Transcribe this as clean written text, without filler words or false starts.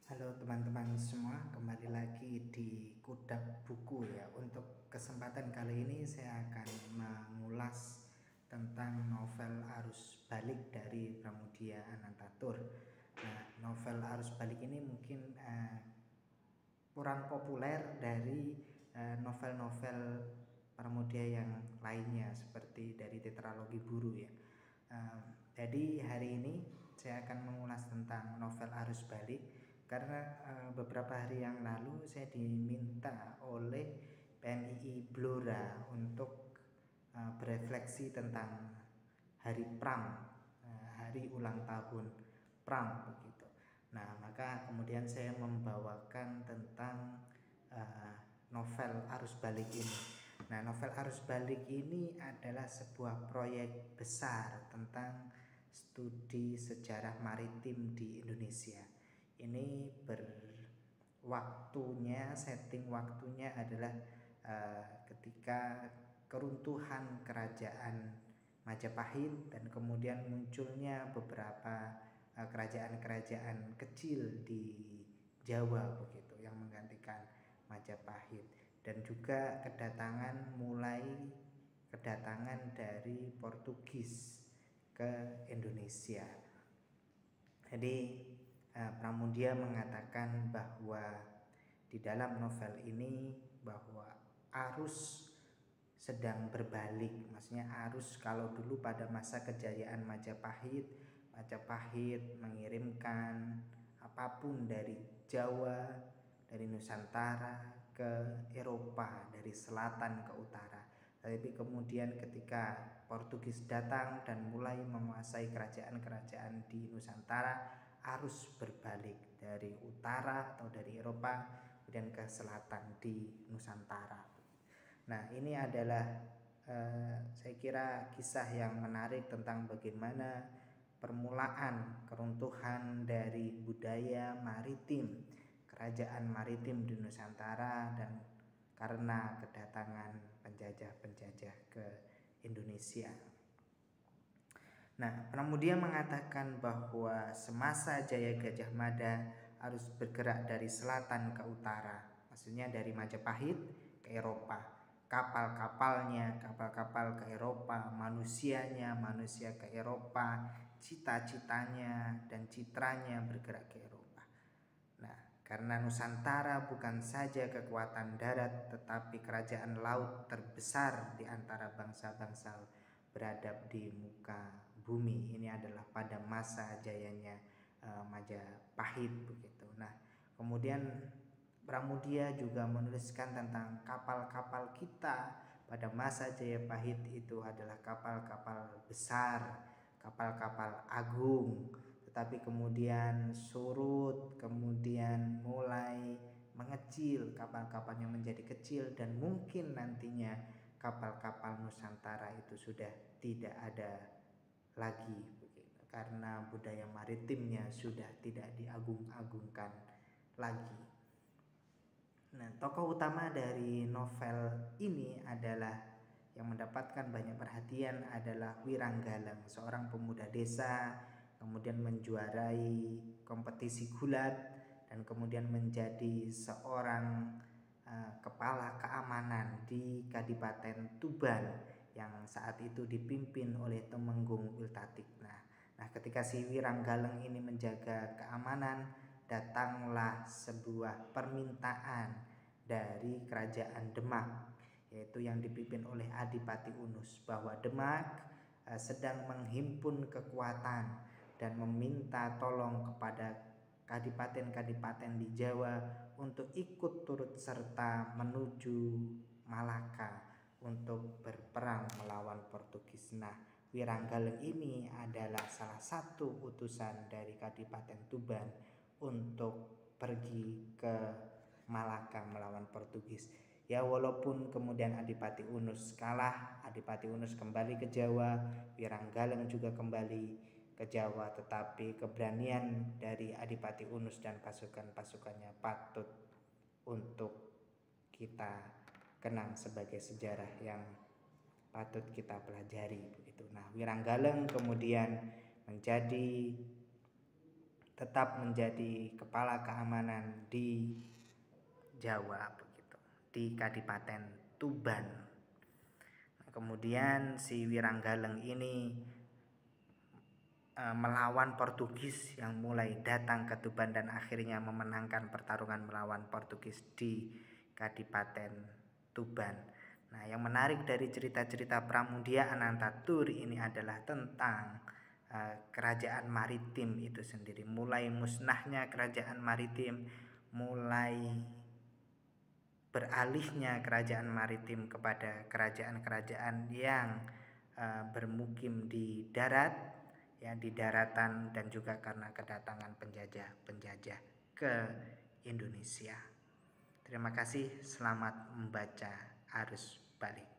Halo teman-teman semua, kembali lagi di Kudak Buku ya. Untuk kesempatan kali ini saya akan mengulas tentang novel Arus Balik dari Pramudia Anantatur. Nah, novel Arus Balik ini mungkin kurang populer dari novel-novel Pramudia yang lainnya seperti dari tetralogi Buru ya. Jadi hari ini saya akan mengulas tentang novel Arus Balik karena beberapa hari yang lalu saya diminta oleh PNII Blora untuk berefleksi tentang hari Pram, hari ulang tahun Pram begitu. Nah, maka kemudian saya membawakan tentang novel Arus Balik ini. Nah, novel Arus Balik ini adalah sebuah proyek besar tentang studi sejarah maritim di Indonesia. Ini setting waktunya adalah ketika keruntuhan kerajaan Majapahit dan kemudian munculnya beberapa kerajaan-kerajaan kecil di Jawa begitu yang menggantikan Majapahit, dan juga kedatangan dari Portugis ke Indonesia. Jadi Pramudia mengatakan bahwa di dalam novel ini bahwa arus sedang berbalik. Maksudnya arus, kalau dulu pada masa kejayaan Majapahit mengirimkan apapun dari Jawa, dari Nusantara ke Eropa, dari selatan ke utara. Tapi kemudian ketika Portugis datang dan mulai menguasai kerajaan-kerajaan di Nusantara, arus berbalik dari utara atau dari Eropa kemudian ke selatan di Nusantara. Nah, ini adalah saya kira kisah yang menarik tentang bagaimana permulaan keruntuhan dari budaya maritim, kerajaan maritim di Nusantara, dan karena kedatangan penjajah-penjajah ke Indonesia. Nah, Pramudia mengatakan bahwa semasa Jaya Gajah Mada harus bergerak dari selatan ke utara, maksudnya dari Majapahit ke Eropa. Kapal-kapalnya, kapal-kapal ke Eropa, manusia ke Eropa, cita-citanya dan citranya bergerak ke Eropa. Nah, karena Nusantara bukan saja kekuatan darat tetapi kerajaan laut terbesar di antara bangsa-bangsa beradab di muka bumi. Ini adalah pada masa jayanya Majapahit begitu. Nah, kemudian Pramudia juga menuliskan tentang kapal-kapal kita pada masa Majapahit itu adalah kapal-kapal besar, kapal-kapal agung, tetapi kemudian surut, kemudian mulai mengecil, kapal-kapalnya menjadi kecil, dan mungkin nantinya kapal-kapal Nusantara itu sudah tidak ada lagi begitu, karena budaya maritimnya sudah tidak diagung-agungkan lagi. Nah, tokoh utama dari novel ini adalah yang mendapatkan banyak perhatian adalah Wiranggalang, seorang pemuda desa, kemudian menjuarai kompetisi gulat dan kemudian menjadi seorang kepala keamanan di Kadipaten Tuban yang saat itu dipimpin oleh Temenggung Ultatik. Nah, ketika si Wiranggalang ini menjaga keamanan, datanglah sebuah permintaan dari kerajaan Demak, yaitu yang dipimpin oleh Adipati Unus, bahwa Demak sedang menghimpun kekuatan dan meminta tolong kepada kadipaten-kadipaten di Jawa untuk ikut turut serta menuju Malaka untuk berperang melawan Portugis. Nah, Wiranggalang ini adalah salah satu utusan dari Kadipaten Tuban untuk pergi ke Malaka melawan Portugis. Ya, walaupun kemudian Adipati Unus kalah, Adipati Unus kembali ke Jawa, Wiranggalang juga kembali ke Jawa, tetapi keberanian dari Adipati Unus dan pasukan-pasukannya patut untuk kita kenang sebagai sejarah yang patut kita pelajari begitu. Nah, Wiranggalang kemudian menjadi tetap menjadi kepala keamanan di Jawa begitu, di Kadipaten Tuban. Kemudian si Wiranggaleng ini melawan Portugis yang mulai datang ke Tuban dan akhirnya memenangkan pertarungan melawan Portugis di Kadipaten Tuban. Nah, yang menarik dari cerita-cerita Pramudia Anantatur ini adalah tentang kerajaan maritim itu sendiri. Mulai musnahnya kerajaan maritim, mulai beralihnya kerajaan maritim kepada kerajaan-kerajaan yang bermukim di darat, ya, di daratan, dan juga karena kedatangan penjajah ke Indonesia. Terima kasih, selamat membaca Arus Balik.